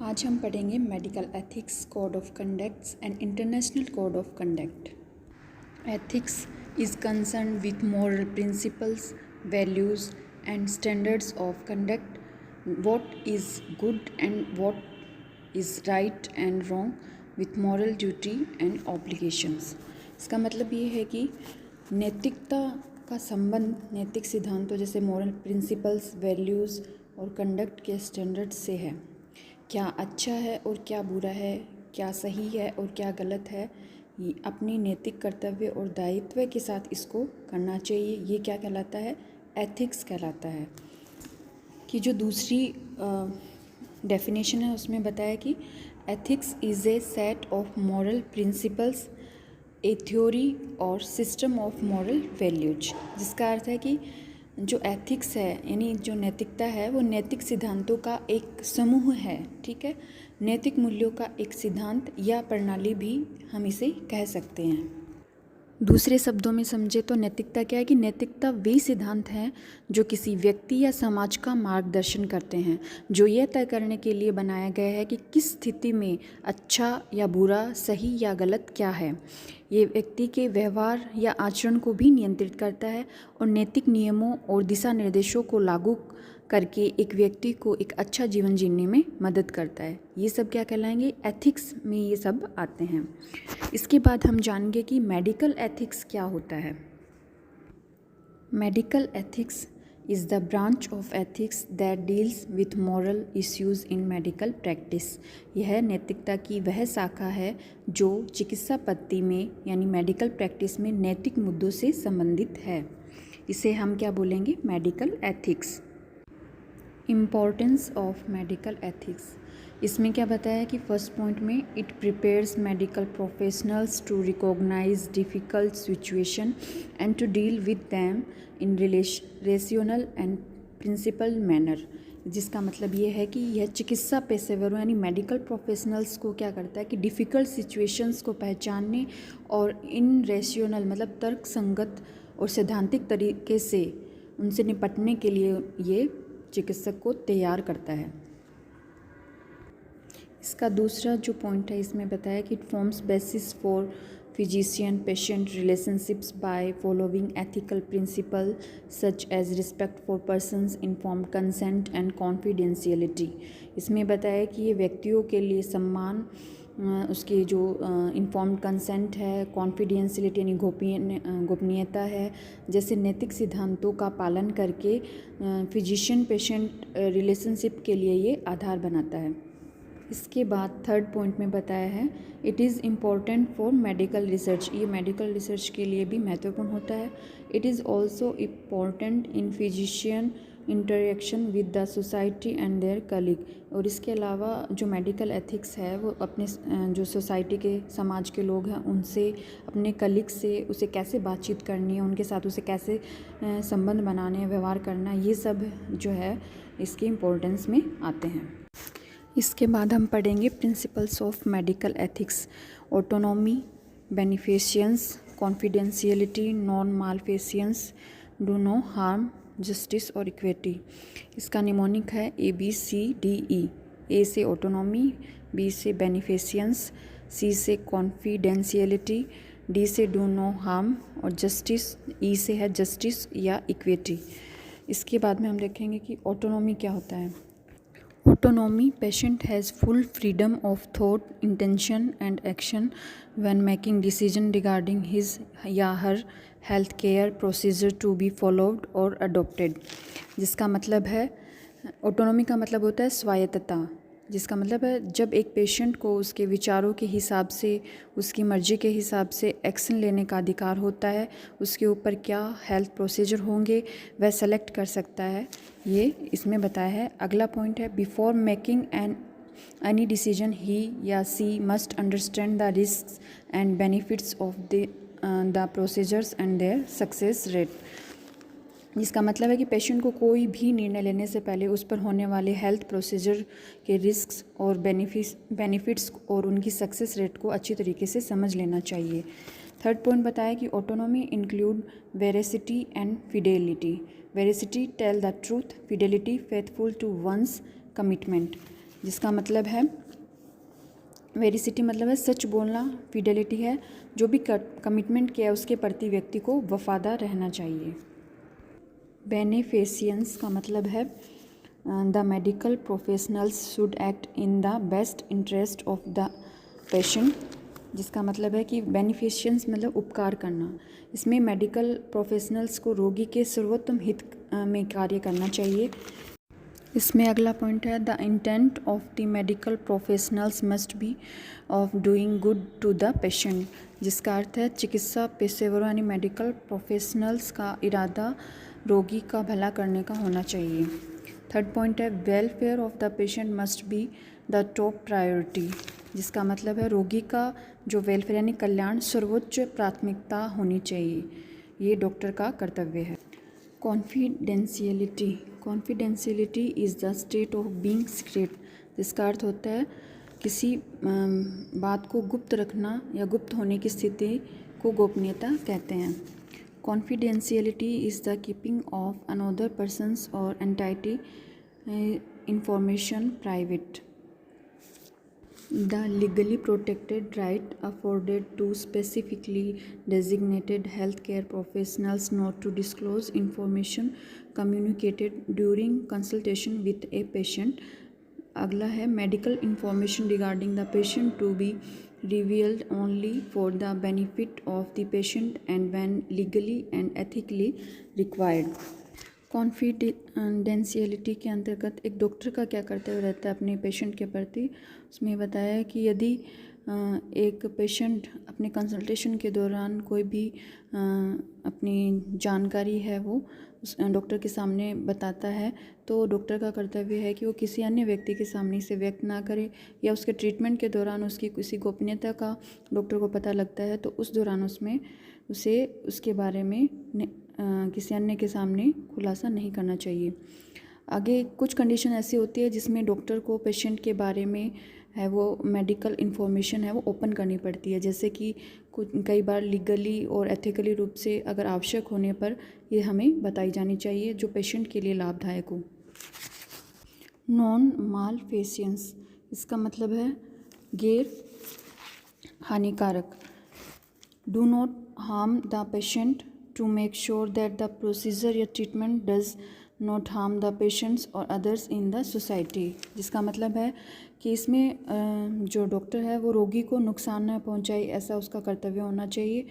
आज हम पढ़ेंगे medical ethics, code of conducts and international code of conduct. Ethics is concerned with moral principles, values, and standards of conduct. What is good and what is right and wrong with moral duty and obligations. इसका मतलब ये है कि नैतिकता का संबंध नैतिक सिद्धांतों जैसे मोरल प्रिंसिपल्स, वैल्यूज़ और कंडक्ट के स्टैंडर्ड्स से है। क्या अच्छा है और क्या बुरा है, क्या सही है और क्या गलत है, अपनी नैतिक कर्तव्य और दायित्व के साथ इसको करना चाहिए। ये क्या कहलाता है? एथिक्स कहलाता है। कि जो दूसरी डेफिनेशन है उसमें बताया कि ethics is a set of moral principles, A theory और सिस्टम ऑफ मॉरल वैल्यूज। जिसका अर्थ है कि जो एथिक्स है यानी जो नैतिकता है वो नैतिक सिद्धांतों का एक समूह है। ठीक है, नैतिक मूल्यों का एक सिद्धांत या प्रणाली भी हम इसे कह सकते हैं। दूसरे शब्दों में समझे तो नैतिकता क्या है कि नैतिकता वे सिद्धांत हैं जो किसी व्यक्ति या समाज का मार्गदर्शन करते हैं, जो यह तय करने के लिए बनाया गया है कि किस स्थिति में अच्छा या बुरा, सही या गलत क्या है। ये व्यक्ति के व्यवहार या आचरण को भी नियंत्रित करता है और नैतिक नियमों और दिशा निर्देशों को लागू करके एक व्यक्ति को एक अच्छा जीवन जीने में मदद करता है। ये सब क्या कहलाएंगे? एथिक्स में ये सब आते हैं। इसके बाद हम जानेंगे कि मेडिकल एथिक्स क्या होता है। Medical ethics is the branch of ethics that deals with moral issues in medical practice. यह नैतिकता की वह शाखा है जो चिकित्सा पद्धति में यानी मेडिकल प्रैक्टिस में नैतिक मुद्दों से संबंधित है। इसे हम क्या बोलेंगे? Medical ethics. Importance of medical ethics, इसमें क्या बताया कि फर्स्ट पॉइंट में it prepares medical professionals to recognise difficult situation and to deal with them in rational and principle manner. जिसका मतलब ये है कि यह चिकित्सा पेशेवरों यानी मेडिकल प्रोफेशनल्स को क्या करता है कि डिफ़िकल्ट सिचुएशंस को पहचानने और इन रेशनल मतलब तर्क संगत और सैद्धांतिक तरीके से उनसे निपटने के लिए ये चिकित्सक को तैयार करता है। इसका दूसरा जो पॉइंट है इसमें बताया कि it forms basis for physician patient relationships by following ethical principle such as respect for persons informed consent and confidentiality. इसमें बताया कि ये व्यक्तियों के लिए सम्मान, उसकी जो इन्फॉर्म्ड कंसेंट है, कॉन्फिडेंशियलिटी यानी गोपनीयता है, जैसे नैतिक सिद्धांतों का पालन करके फिजिशियन पेशेंट रिलेशनशिप के लिए ये आधार बनाता है। इसके बाद थर्ड पॉइंट में बताया है it is important for medical research. ये मेडिकल रिसर्च के लिए भी महत्वपूर्ण होता है। It is also important in physician interaction with the society and their colleague. और इसके अलावा जो मेडिकल एथिक्स है वो अपने जो सोसाइटी के समाज के लोग हैं उनसे, अपने कलीग से उसे कैसे बातचीत करनी है, उनके साथ उसे कैसे संबंध बनाने हैं, व्यवहार करना, ये सब जो है इसके इम्पोर्टेंस में आते हैं। इसके बाद हम पढ़ेंगे principles of medical ethics. Autonomy, beneficence, confidentiality, non maleficence, do no harm, justice और इक्विटी। इसका निमोनिक है ABCDE। ए से ऑटोनॉमी, बी से बेनिफिशियंस, सी से कॉन्फिडेंशियलिटी, डी से डू नो हार्म और जस्टिस, ई से है जस्टिस या इक्विटी। इसके बाद में हम देखेंगे कि ऑटोनॉमी क्या होता है। Autonomy, patient has full freedom of thought, intention and action when making decision regarding his या her health care procedure to be followed or adopted। जिसका मतलब है ऑटोनॉमी का मतलब होता है स्वायत्तता। जिसका मतलब है जब एक पेशेंट को उसके विचारों के हिसाब से, उसकी मर्ज़ी के हिसाब से एक्शन लेने का अधिकार होता है, उसके ऊपर क्या हेल्थ प्रोसीजर होंगे वह सेलेक्ट कर सकता है, ये इसमें बताया है। अगला पॉइंट है before making any decision he या she must understand the risk and benefits of the procedures and their success rate. जिसका मतलब है कि पेशेंट को कोई भी निर्णय लेने से पहले उस पर होने वाले हेल्थ प्रोसीजर के रिस्क्स और बेनिफिट्स और उनकी सक्सेस रेट को अच्छी तरीके से समझ लेना चाहिए। थर्ड पॉइंट बताया कि autonomy include veracity and fidelity. Veracity tell the truth, fidelity faithful to one's commitment. जिसका मतलब है वेरिसिटी मतलब है सच बोलना, फिडेलिटी है जो भी कमिटमेंट किया है उसके प्रति व्यक्ति को वफादार रहना चाहिए। बेनिफिशियंस का मतलब है the medical professionals should act in the best interest of the patient, जिसका मतलब है कि बेनिफिशियंस मतलब उपकार करना। इसमें मेडिकल प्रोफेशनल्स को रोगी के सर्वोत्तम हित में कार्य करना चाहिए। इसमें अगला पॉइंट है the intent of the medical professionals must be of doing good to the patient, जिसका अर्थ है चिकित्सा पेशेवरों यानी मेडिकल प्रोफेशनल्स का इरादा रोगी का भला करने का होना चाहिए। थर्ड पॉइंट है welfare of the patient must be the top priority, जिसका मतलब है रोगी का जो वेलफेयर यानी कल्याण सर्वोच्च प्राथमिकता होनी चाहिए, ये डॉक्टर का कर्तव्य है। Confidentiality, confidentiality is the state of being secret, जिसका अर्थ होता है किसी बात को गुप्त रखना या गुप्त होने की स्थिति को गोपनीयता कहते हैं। Confidentiality is the keeping of another person's और entity information private. The legally protected right afforded to specifically designated healthcare professionals not to disclose information communicated during consultation with a patient. अगला है medical information regarding the patient to be revealed only for the benefit of the patient and when legally and ethically required. Confidentiality के अंतर्गत एक doctor का क्या कर्तव्य रहता है अपने पेशेंट के प्रति, उसमें बताया है कि यदि एक पेशेंट अपने कंसल्टेशन के दौरान कोई भी अपनी जानकारी है वो उस डॉक्टर के सामने बताता है तो डॉक्टर का कर्तव्य है कि वो किसी अन्य व्यक्ति के सामने से व्यक्त ना करे, या उसके ट्रीटमेंट के दौरान उसकी किसी गोपनीयता का डॉक्टर को पता लगता है तो उस दौरान उसमें उसे उसके बारे में किसी अन्य के सामने खुलासा नहीं करना चाहिए। आगे कुछ कंडीशन ऐसी होती है जिसमें डॉक्टर को पेशेंट के बारे में है वो मेडिकल इन्फॉर्मेशन है वो ओपन करनी पड़ती है, जैसे कि कई बार लीगली और एथिकली रूप से अगर आवश्यक होने पर ये हमें बताई जानी चाहिए जो पेशेंट के लिए लाभदायक हो। नॉन मालफेशियंस, इसका मतलब है गैर हानिकारक। Do not harm the patient to make sure that the procedure या treatment does not harm the patients or others in the society, जिसका मतलब है कि इसमें जो डॉक्टर है वो रोगी को नुकसान न पहुंचाए ऐसा उसका कर्तव्य होना चाहिए।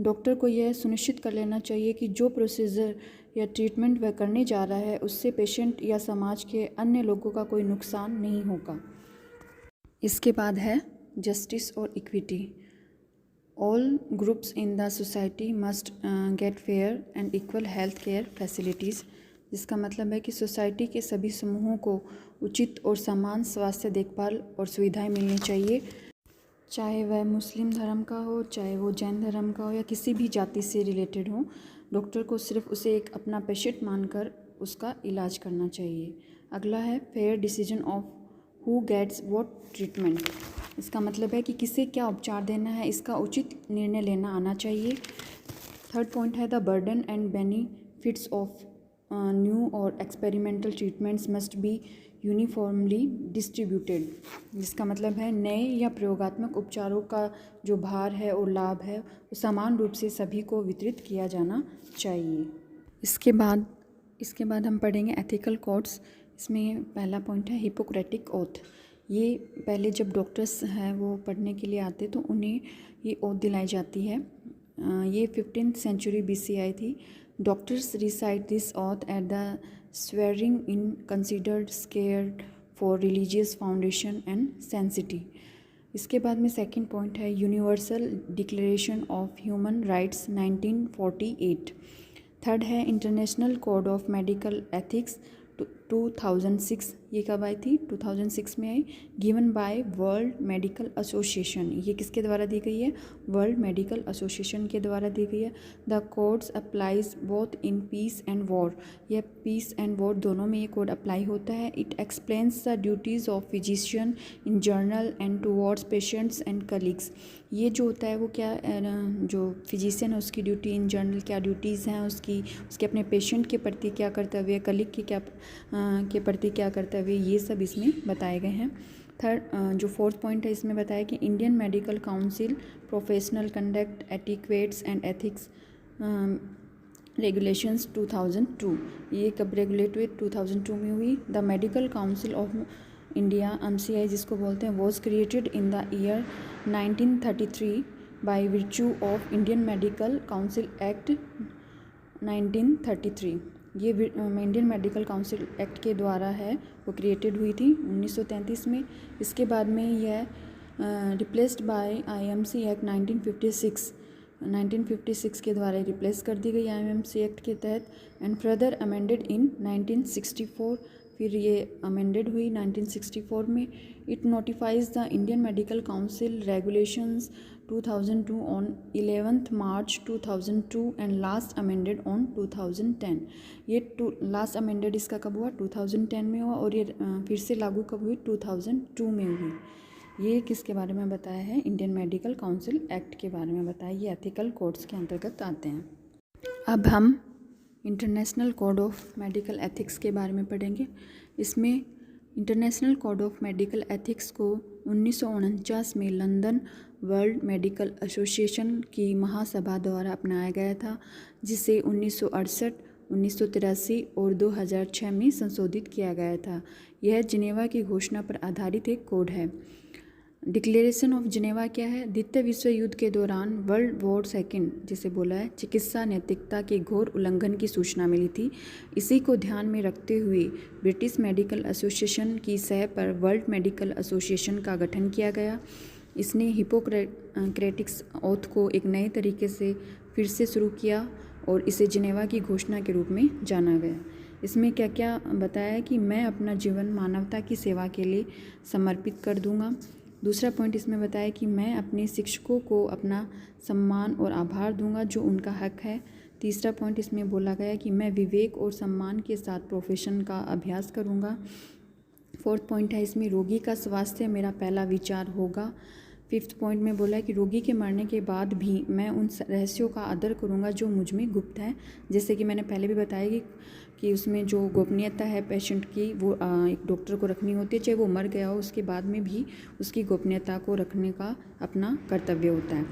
डॉक्टर को यह सुनिश्चित कर लेना चाहिए कि जो प्रोसीजर या ट्रीटमेंट वह करने जा रहा है उससे पेशेंट या समाज के अन्य लोगों का कोई नुकसान नहीं होगा। इसके बाद है जस्टिस और equity. All groups in the society must get fair and equal health care facilities, जिसका मतलब है कि सोसाइटी के सभी समूहों को उचित और समान स्वास्थ्य देखभाल और सुविधाएं मिलनी चाहिए, चाहे वह मुस्लिम धर्म का हो, चाहे वो जैन धर्म का हो या किसी भी जाति से रिलेटेड हो। डॉक्टर को सिर्फ उसे एक अपना पेशेंट मानकर उसका इलाज करना चाहिए। अगला है fair decision of who gets what treatment, इसका मतलब है कि किसे क्या उपचार देना है इसका उचित निर्णय लेना आना चाहिए। थर्ड पॉइंट है the burden and benefits of new और experimental treatments must be uniformly distributed, जिसका मतलब है नए या प्रयोगात्मक उपचारों का जो भार है और लाभ है वो समान रूप से सभी को वितरित किया जाना चाहिए। इसके बाद हम पढ़ेंगे एथिकल कोड्स। इसमें पहला पॉइंट है हिपोक्रेटिक ओथ। ये पहले जब डॉक्टर्स हैं वो पढ़ने के लिए आते तो उन्हें ये ओथ दिलाई जाती है। ये 15th सेंचुरी BC आई थी। Doctors recite this oath at the swearing in considered scared for religious foundation and sanctity. इसके बाद में सेकंड पॉइंट है universal declaration of human rights 1948। Third है international code of medical ethics 2006। ये कब आई थी? 2006 में आई। Given by World Medical Association. ये किसके द्वारा दी गई है? वर्ल्ड मेडिकल एसोसिएशन के द्वारा दी गई है। The codes applies both in peace and war. यह पीस एंड वॉर दोनों में ये कोड अप्लाई होता है। It explains the duties of physician in journal and towards patients and colleagues. ये जो होता है वो क्या जो फिजिशियन है उसकी ड्यूटी इन जर्नल क्या ड्यूटीज़ हैं उसके अपने पेशेंट के प्रति क्या कर्तव्य है, कलीग की क्या के प्रति क्या कर्तव्य, ये सब इसमें बताए गए हैं। जो फोर्थ पॉइंट है इसमें बताया कि Indian medical council professional conduct etiquettes and ethics regulations 2002, ये कब रेगुलेट हुई, 2002 में हुई। The medical council of India MCI जिसको बोलते हैं was created in the year 1933 by virtue of Indian medical council act 1933। ये इंडियन मेडिकल काउंसिल एक्ट के द्वारा है, वो क्रिएटेड हुई थी 1933 में। इसके बाद में यह रिप्लेस्ड बाय IMC एक्ट 1956 के द्वारा रिप्लेस कर दी गई IMC एक्ट के तहत। एंड फर्दर अमेंडेड इन 1964, फिर ये अमेंडेड हुई 1964 में। It notifies the Indian medical council regulations 2002 on 11th March 2002 and last amended on 2010। ये लास्ट अमेंडेड इसका कब हुआ, 2010 में हुआ, और ये फिर से लागू कब हुई, 2002 में हुई। ये किसके बारे में बताया है, इंडियन मेडिकल काउंसिल एक्ट के बारे में बताया। ये एथिकल कोड्स के अंतर्गत आते हैं। अब हम international code of medical ethics के बारे में पढ़ेंगे। इसमें international code of medical ethics को 1949 में लंदन वर्ल्ड मेडिकल एसोसिएशन की महासभा द्वारा अपनाया गया था, जिसे 1968, 1983 और 2006 में संशोधित किया गया था। यह जिनेवा की घोषणा पर आधारित एक कोड है। डिक्लेरेशन ऑफ जिनेवा क्या है, द्वितीय विश्व युद्ध के दौरान वर्ल्ड वॉर सेकेंड जिसे बोला है चिकित्सा नैतिकता के घोर उल्लंघन की सूचना मिली थी। इसी को ध्यान में रखते हुए ब्रिटिश मेडिकल एसोसिएशन की सह पर वर्ल्ड मेडिकल एसोसिएशन का गठन किया गया। इसने हिपोक्रेटिक्स ओथ को एक नए तरीके से फिर से शुरू किया और इसे जिनेवा की घोषणा के रूप में जाना गया। इसमें क्या क्या बताया है कि मैं अपना जीवन मानवता की सेवा के लिए समर्पित कर दूंगा। दूसरा पॉइंट इसमें बताया कि मैं अपने शिक्षकों को अपना सम्मान और आभार दूंगा जो उनका हक है। तीसरा पॉइंट इसमें बोला गया कि मैं विवेक और सम्मान के साथ प्रोफेशन का अभ्यास करूंगा। फोर्थ पॉइंट है इसमें रोगी का स्वास्थ्य मेरा पहला विचार होगा। फिफ्थ पॉइंट में बोला है कि रोगी के मरने के बाद भी मैं उन रहस्यों का आदर करूंगा जो मुझ में गुप्त हैं। जैसे कि मैंने पहले भी बताया कि उसमें जो गोपनीयता है पेशेंट की वो एक डॉक्टर को रखनी होती है, चाहे वो मर गया हो उसके बाद में भी उसकी गोपनीयता को रखने का अपना कर्तव्य होता है।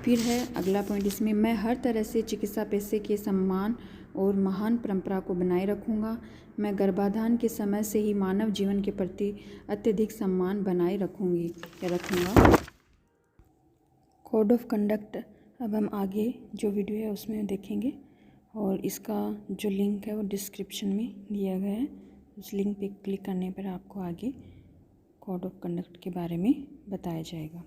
फिर है अगला पॉइंट इसमें, मैं हर तरह से चिकित्सा पेशे के सम्मान और महान परंपरा को बनाए रखूँगा। मैं गर्भाधान के समय से ही मानव जीवन के प्रति अत्यधिक सम्मान बनाए रखूँगी या रखूँगा। कोड ऑफ कंडक्ट अब हम आगे जो वीडियो है उसमें देखेंगे और इसका जो लिंक है वो डिस्क्रिप्शन में दिया गया है। उस लिंक पे क्लिक करने पर आपको आगे कोड ऑफ कंडक्ट के बारे में बताया जाएगा।